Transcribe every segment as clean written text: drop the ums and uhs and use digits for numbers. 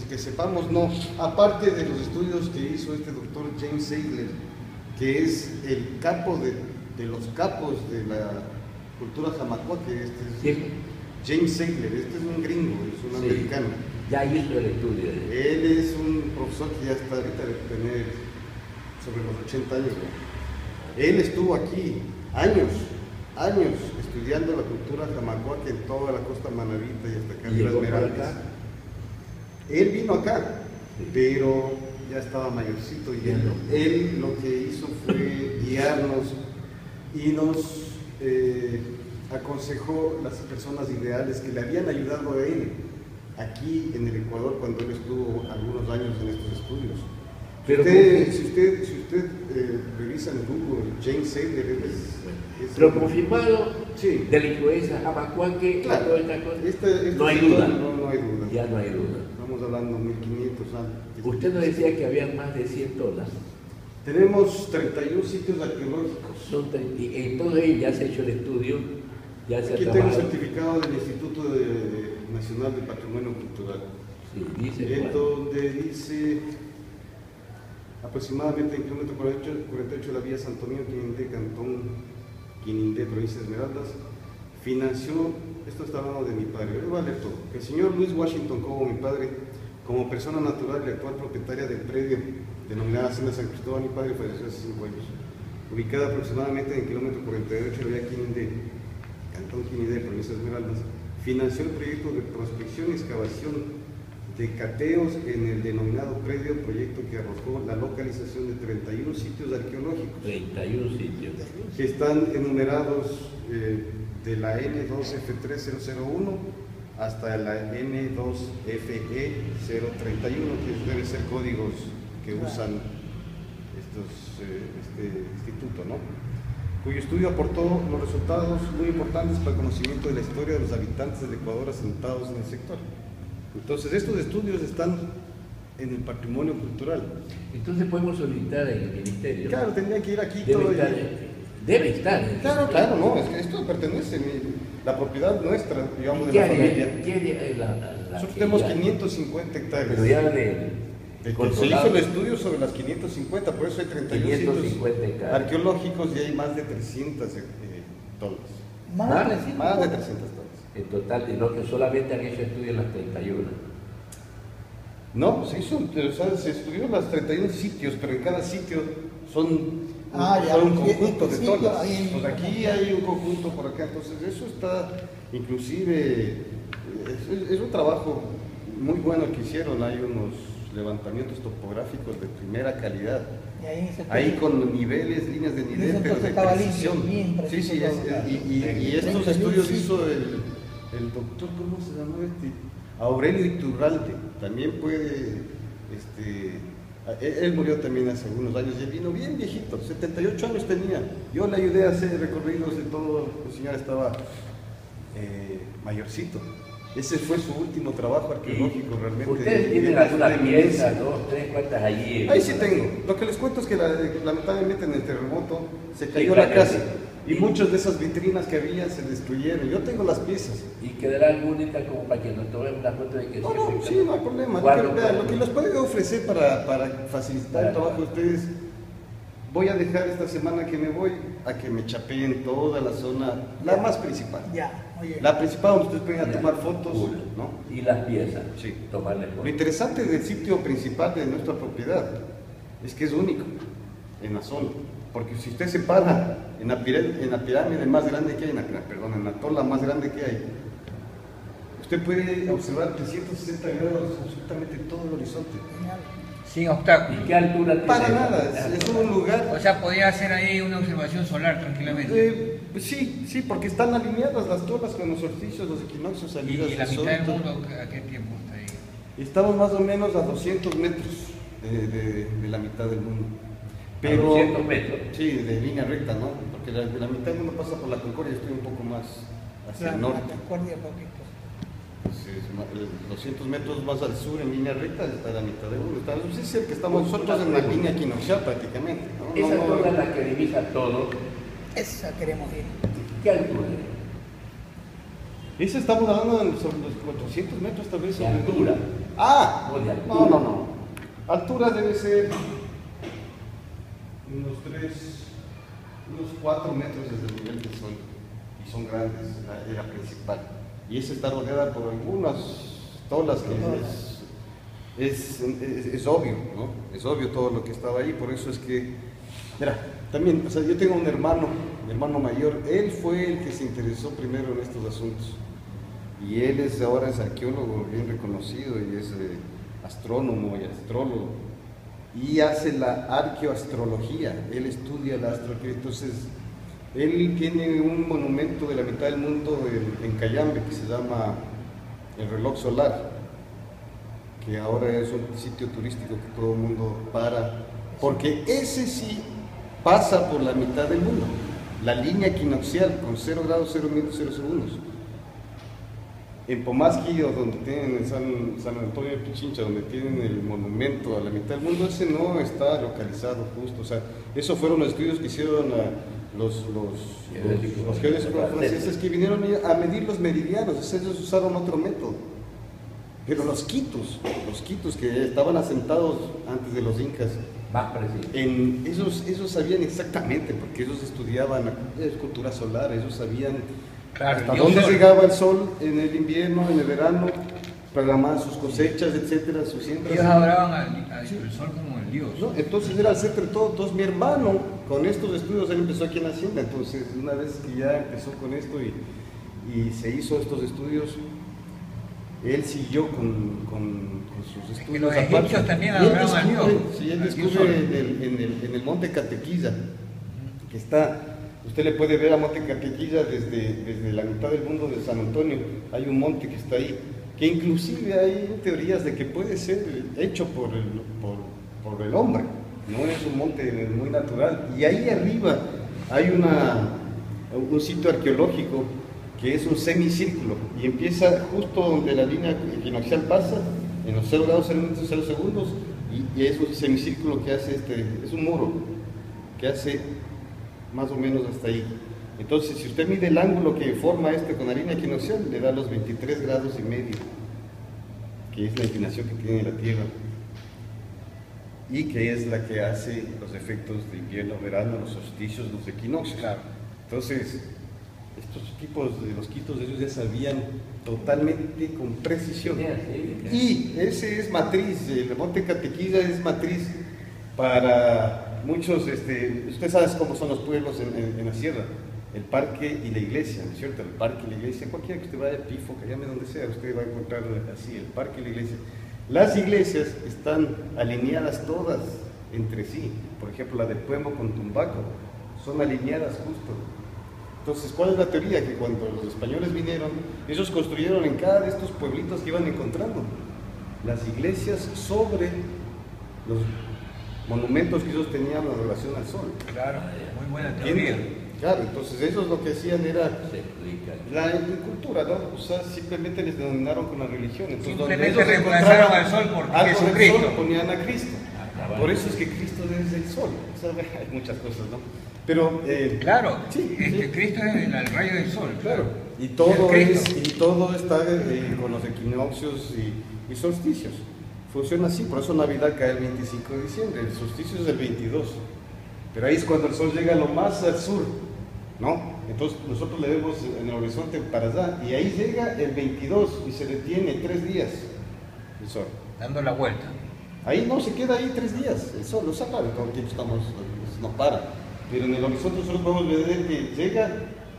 que sepamos, no. Aparte de los estudios que hizo este doctor James Seidler, que es el capo de los capos de la cultura jamacua, que este es James Seidler, este es un gringo, es un americano. Ya hizo el estudio. Él es un profesor que ya está ahorita de tener sobre los 80 años, ¿no? Él estuvo aquí años estudiando la cultura jamacuaca en toda la costa manabita y hasta acá en las Esmeraldas. Él vino acá, pero ya estaba mayorcito y él lo que hizo fue guiarnos y nos aconsejó las personas ideales que le habían ayudado a él aquí en el Ecuador cuando él estuvo algunos años en estos estudios. Pero si usted revisa en Google, James Seidler pero confirmado sí, de la influencia jamacuaque, claro, toda esta cosa, no hay duda. No hay duda. Ya no hay duda. Estamos hablando de 1500 años. Usted nos decía que había más de 100 tonas. Tenemos 31 sitios arqueológicos. Y en todo ello ya se ha hecho el estudio, ya se Aquí ha tengo trabajado. certificado del Instituto Nacional de Patrimonio Cultural. Sí, dice En donde dice aproximadamente en kilómetro 48 de la vía Santo Domingo, Quinindé, Cantón Quinindé, provincia de Esmeraldas, financió, esto está hablando de mi padre, voy a leer todo, que el señor Luis Washington Cobo, mi padre, como persona natural y actual propietaria del predio denominada Hacienda San Cristóbal, mi padre falleció hace 5 años, ubicada aproximadamente en el kilómetro 48 de la vía Quinindé, Cantón Quinindé, provincia de Esmeraldas, financió el proyecto de prospección y excavación de cateos en el denominado predio, proyecto que arrojó la localización de 31 sitios arqueológicos. 31 sitios. Que están enumerados de la N2F3001 hasta la N2FE031, que deben ser códigos que usan este instituto, ¿no? Cuyo estudio aportó los resultados muy importantes para el conocimiento de la historia de los habitantes del Ecuador asentados en el sector. Entonces, estos estudios están en el patrimonio cultural. Entonces podemos solicitar en el ministerio. Claro, tendría que ir aquí Debe todo. estar, debe estar. Claro, no, es que esto pertenece, la propiedad nuestra, digamos, de ¿Qué la área? familia. ¿Qué área Nosotros tenemos 550 hectáreas. Pero ya Se hizo el estudio sobre las 550, por eso hay 31 550 sitios arqueológicos y hay más de 300 tonas. Más de 300. Más de 300 tonas. En total, y no que solamente han hecho estudios las 31. No, se estudió las 31 sitios, pero en cada sitio son un conjunto de tonas. Pues aquí hay un conjunto por acá, entonces eso está, inclusive, es un trabajo muy bueno que hicieron, hay unos levantamientos topográficos de primera calidad. Ahí con niveles, líneas de nivel, pero de precisión. Sí, y estos estudios hizo el doctor, ¿cómo se llama este? Aurelio Iturralde, también puede, él murió también hace algunos años y vino bien viejito, 78 años tenía. Yo le ayudé a hacer recorridos de todo, el señor estaba mayorcito. Ese fue su último trabajo arqueológico realmente. ¿Ustedes tienen alguna pieza, 2, 3, cuántas allí? Ahí sí tengo. Lo que les cuento es que lamentablemente en el terremoto se cayó la casa y muchas de esas vitrinas que había se destruyeron. Yo tengo las piezas. ¿Y quedará alguna como para que nos tomemos una foto de que No, sí, no hay problema. Lo que les puedo ofrecer para facilitar el trabajo de ustedes, voy a dejar esta semana que me voy a que me chapeen toda la zona, la más principal. La principal donde ustedes pueden tomar fotos, ¿no? Y las piezas, sí. Tomarle fotos. Lo interesante del sitio principal de nuestra propiedad es que es único en la zona, porque si usted se para en la pirámide más grande que hay, en la tola más grande que hay, usted puede observar 360 grados absolutamente todo el horizonte. Sin obstáculos. ¿Y qué altura tiene? Para nada, es un lugar. O sea, podía hacer ahí una observación solar tranquilamente. Pues sí, porque están alineadas las tolas con los solsticios, los equinoccios, salidas ¿Y la del sol, mitad del todo. mundo a qué tiempo está ahí? Estamos más o menos a 200 metros de la mitad del mundo. Pero, 200 metros. Sí, de línea recta, ¿no? Porque la mitad del mundo pasa por la Concordia, estoy un poco más hacia el norte. Entonces, 200 metros más al sur en línea recta está la mitad del mundo. Es decir, que estamos nosotros en la línea equinoccial prácticamente, ¿no? Esa zona es la que divisa todo. Esa queremos ir. ¿Qué altura Ese estamos hablando sobre los 400 metros tal vez. ¿De altura? Ah, ¿O de altura? no. Altura debe ser unos 4 metros desde el nivel del sol. Y son grandes, la era principal. Y esa está rodeada por algunas tolas que es obvio, ¿no? Es obvio todo lo que estaba ahí, por eso es que, mira, también, o sea, yo tengo un hermano, mi hermano mayor, él fue el que se interesó primero en estos asuntos. Y él ahora es arqueólogo bien reconocido y es astrónomo y astrólogo. Y hace la arqueoastrología, él estudia la astrología. Entonces, él tiene un monumento de la mitad del mundo en Cayambe que se llama el reloj solar, que ahora es un sitio turístico que todo el mundo para, porque ese sí pasa por la mitad del mundo, la línea equinoccial con 0 grados 0 minutos 0 segundos. En Pomasqui, o donde tienen en San Antonio de Pichincha, donde tienen el monumento a la mitad del mundo, ese no está localizado justo. O sea, esos fueron los estudios que hicieron los geodésicos franceses que vinieron a medir los meridianos. O sea, ellos usaron otro método. Pero los quitos que estaban asentados antes de los incas, ellos sabían exactamente, porque ellos estudiaban la cultura solar, ellos sabían hasta dónde llegaba el sol en el invierno, en el verano, programaban sus cosechas, etcétera, sus siembras. Ellos adoraban al sol como el dios. ¿No? Entonces era el centro de todo. Entonces mi hermano, con estos estudios, él empezó aquí en la hacienda. Entonces, una vez que ya empezó con esto y se hizo estos estudios, él siguió con sus estudios. Los egipcios también adoraban al dios. Sí, él descubre en el monte Catequilla, que está... Usted le puede ver a Monte Catequilla desde la mitad del mundo de San Antonio. Hay un monte que está ahí, que inclusive hay teorías de que puede ser hecho por el hombre. No es un monte muy natural. Y ahí arriba hay un sitio arqueológico que es un semicírculo y empieza justo donde la línea equinoccial pasa, en los 0 grados 0 minutos 0 segundos, y es un semicírculo que hace es un muro que hace más o menos hasta ahí. Entonces, si usted mide el ángulo que forma con la línea equinoccial, le da los 23 grados y medio, que es la inclinación que tiene la Tierra, y que es la que hace los efectos de invierno, verano, los solsticios, los equinoccios. Claro. Entonces, estos tipos de los quitos, ellos ya sabían totalmente con precisión. Y ese es matriz, el monte Catequilla es matriz para muchos, usted sabe cómo son los pueblos en la sierra, el parque y la iglesia, ¿no es cierto? El parque y la iglesia, cualquiera que usted vaya a Pifo, que llame donde sea, usted va a encontrar así, el parque y la iglesia. Las iglesias están alineadas todas entre sí, por ejemplo la de Puembo con Tumbaco, son alineadas justo. Entonces, ¿cuál es la teoría? Que cuando los españoles vinieron, ellos construyeron en cada de estos pueblitos que iban encontrando las iglesias sobre los monumentos que ellos tenían en relación al sol. Claro, muy buena teoría. Claro, entonces ellos lo que hacían era la cultura, ¿no? O sea, simplemente les denominaron con la religión. Entonces, simplemente reemplazaron al sol por Jesucristo. Sol, ponían a Cristo. Por eso es que Cristo es el sol. O sea, hay muchas cosas, ¿no? Pero, claro, sí, que Cristo es el rayo del sol. Claro. Y todo está con los equinoccios y solsticios. Funciona así, por eso Navidad cae el 25 de diciembre, el solsticio es el 22. Pero ahí es cuando el sol llega lo más al sur, ¿no? Entonces nosotros le vemos en el horizonte para allá, y ahí llega el 22 y se detiene 3 días el sol. Dando la vuelta. Ahí no, se queda ahí 3 días, el sol, lo saca, todo el tiempo no para. Pero en el horizonte nosotros podemos ver que llega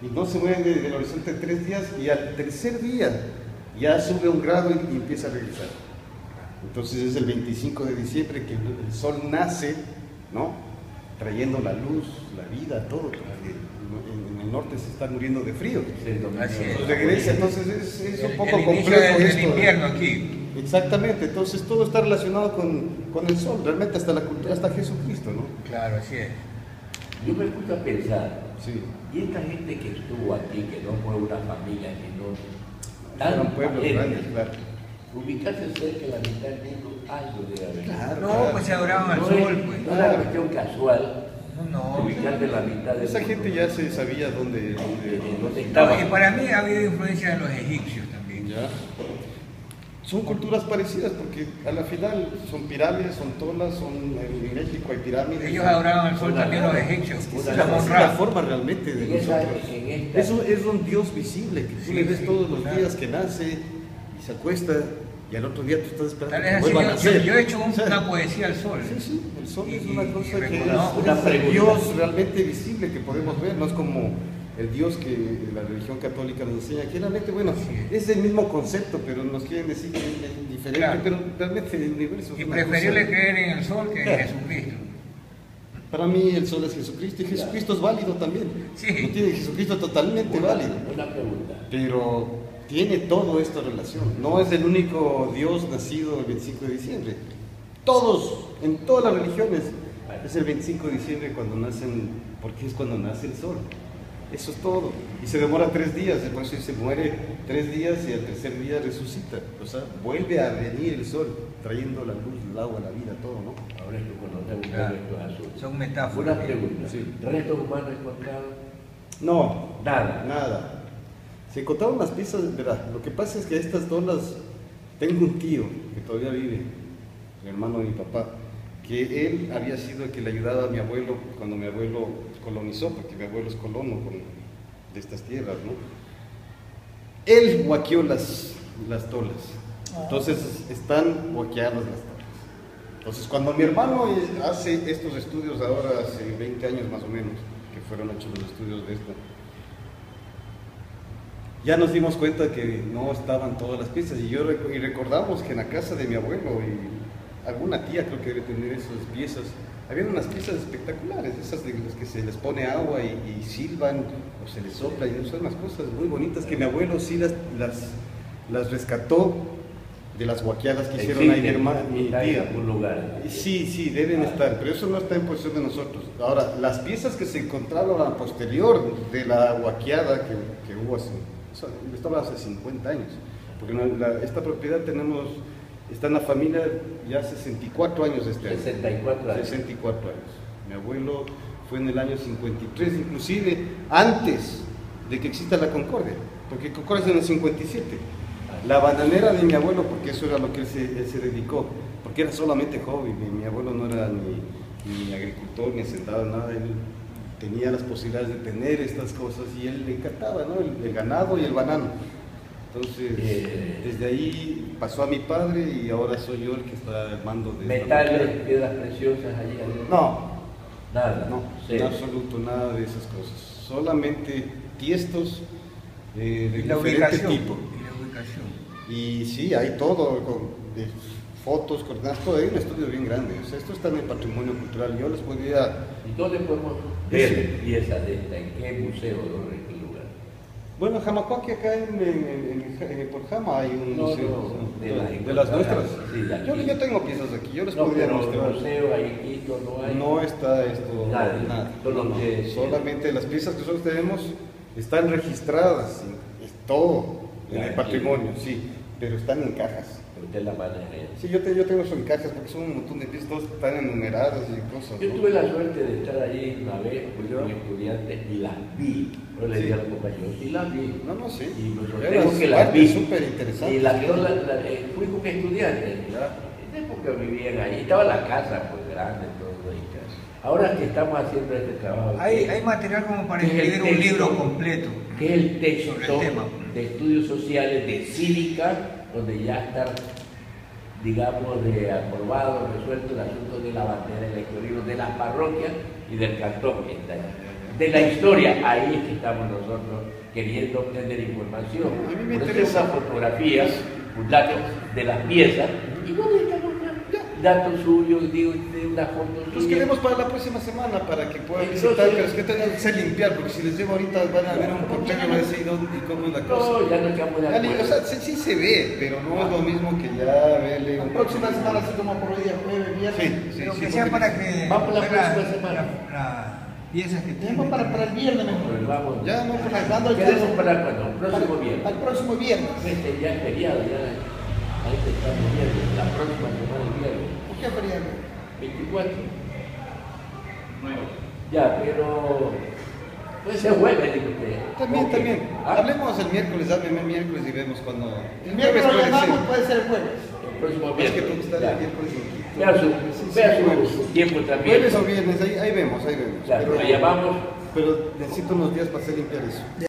y no se mueve del horizonte 3 días, y al tercer día ya sube 1 grado y empieza a regresar. Entonces es el 25 de diciembre que el sol nace, ¿no? Trayendo la luz, la vida, todo, porque en el norte se está muriendo de frío. Regresa, entonces es un poco complejo esto. El invierno aquí. Exactamente, entonces todo está relacionado con el sol, realmente hasta la cultura, hasta Jesucristo, ¿no? Claro, así es. Yo me puse a pensar, sí. Y esta gente que estuvo aquí, que no fue una familia, que no... Eran pueblos grandes, claro. Ubicarse cerca de la mitad del mundo, algo debe haber. Claro, no, claro. Pues se adoraban al No sol, es, pues. No es una cuestión casual No. Ubicarte la mitad de... Esa gente ya se sabía dónde estaba. Y para mí ha habido influencia de los egipcios también. Ya. Son culturas parecidas porque a la final son pirámides, son tolas, en México hay pirámides. Ellos adoraban al sol también los egipcios. Esa es la forma realmente de nosotros. Eso es un Dios visible que tú le ves todos los días que nace y se acuesta y al otro día tú estás esperando que vuelva a nacer. Yo he hecho una poesía al sol. Sí, el sol es una cosa que es el Dios realmente visible que podemos ver, no es como el Dios que la religión católica nos enseña, que realmente, bueno, es el mismo concepto, pero nos quieren decir que es diferente, claro. Pero realmente el universo es y preferible creer en el sol que en Jesucristo. Para mí el sol es Jesucristo y Jesucristo es válido también. Sí. No tiene Jesucristo totalmente válido. Una pregunta. Pero tiene todo esto relación. No es el único Dios nacido el 25 de diciembre. Todos, en todas las religiones, es el 25 de diciembre cuando nacen, porque es cuando nace el sol. Eso es todo. Y se demora 3 días, por eso se muere 3 días y al tercer día resucita. O sea, vuelve a venir el sol, trayendo la luz, el agua, la vida, todo, ¿no? Ahora tú conoces estos asuntos. Son metáforas. Una pregunta. Sí. ¿Restos humanos encontrados? No. Nada. Se encontraron las piezas, ¿verdad? Lo que pasa es que estas donas, tengo un tío que todavía vive, el hermano de mi papá, que él había sido el que le ayudaba a mi abuelo cuando mi abuelo colonizó, porque mi abuelo es colono de estas tierras, ¿no? Él huaqueó las tolas, entonces están huaqueadas las tolas. Entonces cuando mi hermano hace estos estudios ahora, hace 20 años más o menos, que fueron hechos los estudios de esto, ya nos dimos cuenta que no estaban todas las piezas y recordamos que en la casa de mi abuelo y alguna tía creo que debe tener esas piezas. Había unas piezas espectaculares, esas de las que se les pone agua y silban o se les sopla, y son unas cosas muy bonitas que mi abuelo sí las rescató de las huaqueadas que hicieron ahí mi tía. Un lugar. Sí, deben estar, pero eso no está en posesión de nosotros. Ahora, las piezas que se encontraron a posterior de la huaqueada que hubo hace 50 años, porque esta propiedad está en la familia ya 64 años este año. 64 años. 64 años. Mi abuelo fue en el año 53, inclusive antes de que exista la Concordia, porque Concordia es en el 57. La bananera de mi abuelo, porque eso era lo que él se dedicó, porque era solamente hobby. Mi abuelo no era ni agricultor, ni hacendado, nada. Él tenía las posibilidades de tener estas cosas y él le encantaba, ¿no? El ganado y el banano. Entonces, desde ahí pasó a mi padre y ahora soy yo el que está al mando de... ¿Metales, piedras preciosas allí? No. Nada. No, en absoluto nada de esas cosas. Solamente tiestos de diferente tipo. Y la ubicación. Y sí, hay todo, fotos, coordenadas, todo. Hay un estudio bien grande. O sea, esto está en el patrimonio cultural. Yo les podría... ¿Y dónde podemos ver piezas de esta? ¿En qué museo? ¿En qué lugar? Bueno, en Jamacuaque, acá por Jama hay un museo de las nuestras. Sí, yo tengo piezas aquí, yo les podría mostrar. Museo ahí en Quito no hay. No está esto, nada. Solamente las piezas que nosotros tenemos están registradas, es todo en el patrimonio, sí, pero están en cajas. Usted la maneja. Sí, yo tengo eso en cajas porque son un montón de piezas, todas están enumeradas y cosas. Yo tuve la suerte de estar allí una vez, pues yo era estudiante y las vi. Yo le dije a los compañeros, y las vi. No, sí. Y me sorprendo que las vi. Súper interesante. Y fui como estudiante, ¿verdad? En esa época vivían ahí. Estaba la casa, pues grande, todo ahí. Ahora que estamos haciendo este trabajo. Hay material como para escribir un libro completo. Que es el texto de estudios sociales de cívica, donde ya está, digamos, aprobado, resuelto el asunto de la bandera electoral de las parroquias y del cantón. De la historia, ahí es que estamos nosotros queriendo obtener información. A mí me interesa fotografías, un dato de las piezas, y dónde estamos datos suyos, digo, de una foto. Los queremos para la próxima semana para que puedan visitar, pero es que tengan que limpiar, porque si les llevo ahorita van a ver un portero y van a decir dónde y cómo es la cosa. No, ya no quedamos de acuerdo. O sea, sí se ve, pero no es lo mismo que ya verle. La próxima semana se toma por día, jueves, viernes. Sí, pero que sea para que vamos la próxima semana. Piezas que tenemos para el viernes mejor. Vamos. Ya no, para cuando quedemos para cuando, el próximo viernes. Al próximo viernes. Ya es feriado, ya. Ahí se está viendo, la próxima semana el viernes. ¿Por qué feriado? 24. 9. Ya, pero puede ser jueves, digo usted. También, Ok. también. ¿Ah? Hablemos el miércoles, hábleme el miércoles y vemos cuando. El miércoles lo llamamos, puede ser el jueves. El próximo Es que miércoles. tú estás Ya. el miércoles en Quito. Vea su, vea jueves. su tiempo también. Jueves o viernes, ahí vemos, ahí vemos. Claro, lo llamamos. Pero necesito unos días para hacer limpiar eso. Ya.